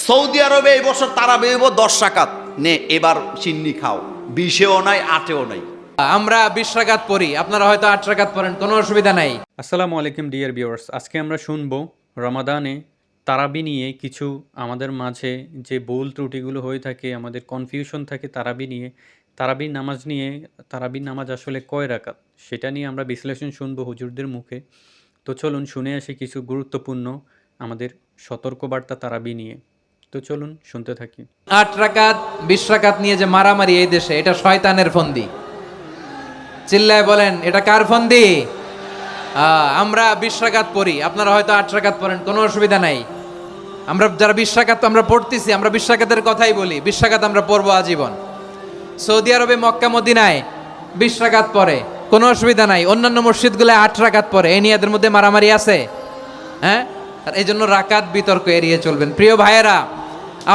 Saudi আরবে এই বছর তারাবি হইব 10 রাকাত। নে এবার চিন্নি খাও, 20-এও নাই 8-এও নাই। আমরা 20 রাকাত পড়ি, আপনারা হয়তো 8 রাকাত পড়েন, কোনো অসুবিধা নাই। আসসালামু আলাইকুম ডিয়ার ভিউয়ার্স, আজকে আমরা শুনবো রমাদানে তারাবি নিয়ে কিছু আমাদের মাঝে যে ভুল ত্রুটিগুলো হয়ে থাকে, আমাদের কনফিউশন থাকে তারাবি নিয়ে, তারাবির নামাজ নিয়ে। তারাবির নামাজ আসলে কয় রাকাত সেটা নিয়ে আমরা বিশ্লেষণ শুনবো হুজুরদের মুখে। তো চলুন শুনে আসি কিছু গুরুত্বপূর্ণ আমাদের সতর্কবার্তা তারাবি নিয়ে। তো চলুন শুনতে থাকি। 8 রাকাত 20 রাকাত নিয়ে যে মারামারি এই দেশে, এটা শয়তানের ফন্দি। চিল্লায় বলেন, এটা কার ফন্দি? আমরা 20 রাকাত পড়ি, আপনারা হয়তো 8 রাকাত পড়েন, কোনো অসুবিধা নাই। আমরা যারা 20 রাকাত আমরা পড়তেছি, আমরা 20 রাকাতের কথাই বলি, 20 রাকাত আমরা পড়বো আজীবন। সৌদি আরবে মক্কা মদিনায় 20 রাকাত পড়ে, কোনো অসুবিধা নাই। অন্যান্য মসজিদগুলো 8 রাকাত পড়ে, এই নিয়ে এদের মধ্যে মারামারি আছে? হ্যাঁ, আর এই জন্য রাকাত বিতর্ক এড়িয়ে চলবেন। প্রিয় ভাইয়েরা,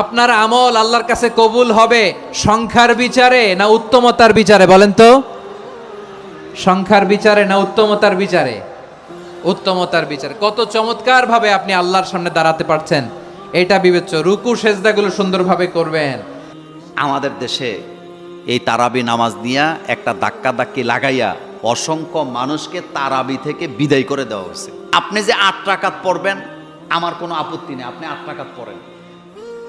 আপনার আমল আল্লাহর কাছে কবুল হবে সংখ্যার বিচারে না উত্তমতার বিচারে? বলেন তো, সংখ্যার বিচারে না উত্তমতার বিচারে? উত্তমতার বিচারে। কত চমৎকার ভাবে আপনি আল্লাহর সামনে দাঁড়াতে পারছেন, এটা বিবেচ্য। রুকু সেজদাগুলো সুন্দরভাবে করবেন। আমাদের দেশে এই তারাবি নামাজ নিয়ে একটা ধাক্কি লাগাইয়া অসংখ্য মানুষকে তারাবি থেকে বিদায় করে দেওয়া হয়েছে। আপনি যে 8 রাকাত পড়বেন, আমার কোনো আপত্তি নেই, আপনি 8 রাকাত পড়েন,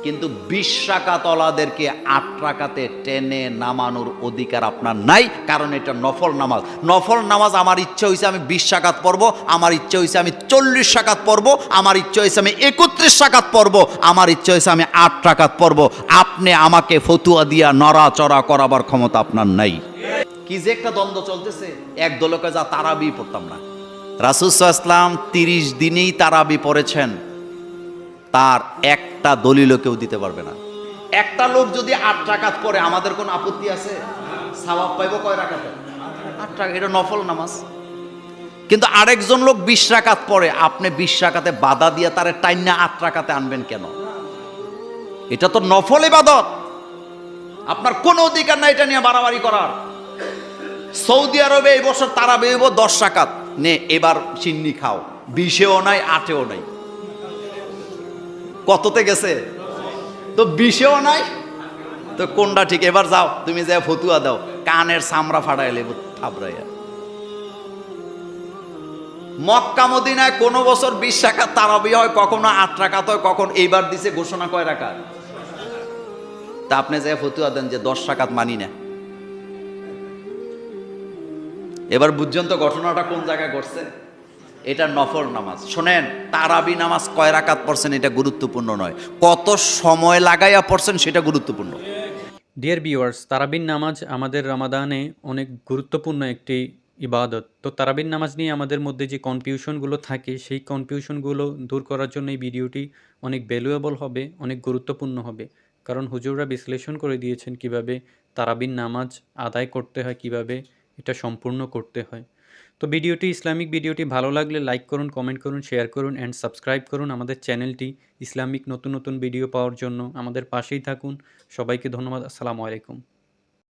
কিন্তু 20 রাকাত ওয়ালাদেরকে 8 রাকাতে টেনে নামানোর অধিকার আপনার নাই, কারণ এটা নফল নামাজ। নফল নামাজ আমার ইচ্ছা হয়েছে আমি 20 রাকাত পড়বো, আমার ইচ্ছা হয়েছে আমি 40 রাকাত পড়বো, আমার ইচ্ছা হয়েছে আমি 31 রাকাত পড়বো, আমার ইচ্ছা হয়েছে আমি 8 রাকাত পড়বো। আপনি আমাকে ফতুয়া দিয়া নড়াচড়া করাবার ক্ষমতা আপনার নাই। কি যে একটা দ্বন্দ্ব চলতেছে, এক দলকে যা তারাবি পড়তাম না। রাসূল সাল্লাল্লাহু আলাইহি ওয়াসাল্লাম 30 দিনেই তারাবি পড়েছেন, তার একটা দলিলও কেউ দিতে পারবে না। একটা লোক যদি 8 রাকাত পড়ে, আমাদের কোনো আপত্তি আছে? সওয়াব পাইব কয় রাকাতে? 8 রাকাত, এটা নফল নামাজ। কিন্তু আরেকজন লোক 20 রাকাত পড়ে, আপনি 20 রাকাতে বাধা দিয়ে তারে টাইনা 8 রাকাতে আনবেন কেন? এটা তো নফল ইবাদত, আপনার কোনো অধিকার নাই এটা নিয়ে বাড়াবাড়ি করার। সৌদি আরবে এই বছর তারাবি হইব 10 রাকাত। নে এবার চিন্নি খাও, 20-এও নাই 8-এও নাই। কততে গেছে? তো 20-এও নাই, তো কোনটা ঠিক? এবার যাও তুমি যাও ফতুয়া দাও, কানের চামড়া ফাটাই লেব থাবড়াইয়া। মক্কা মদিনায় কোন বছর 20 রাকাত তারাবি হয়, কখনো 8 রাকাত হয়, কখন এইবার দিছে ঘোষণা কয় রাকাত? তা আপনি যাই ফতুয়া দেন যে 10 রাকাত মানি না। এবার বুঝছেন তো ঘটনাটা কোন জায়গায় ঘটছে? এটা নফল নামাজ। শোনেন, তারাবি নামাজ কয় রাকাত পড়ছেন এটা গুরুত্বপূর্ণ নয়, কত সময় লাগাইয়া পড়ছেন সেটা গুরুত্বপূর্ণ। ডিয়ার ভিউয়ার্স, তারাবির নামাজ আমাদের রমাদানে অনেক গুরুত্বপূর্ণ একটি ইবাদত। তো তারাবির নামাজ নিয়ে আমাদের মধ্যে যে কনফিউশনগুলো থাকে, সেই কনফিউশনগুলো দূর করার জন্য এই ভিডিওটি অনেক ভ্যালুয়েবল হবে, অনেক গুরুত্বপূর্ণ হবে। কারণ হুজুররা বিশ্লেষণ করে দিয়েছেন কিভাবে তারাবির নামাজ আদায় করতে হয়, কিভাবে এটা সম্পূর্ণ করতে হয়। তো ইসলামিক ভিডিওটি ভালো লাগলে লাইক করুন, কমেন্ট করুন, শেয়ার করুন অ্যান্ড সাবস্ক্রাইব করুন আমাদের চ্যানেলটি। ইসলামিক নতুন নতুন ভিডিও পাওয়ার জন্য আমাদের পাশেই থাকুন। সবাইকে ধন্যবাদ। আসসালামু আলাইকুম।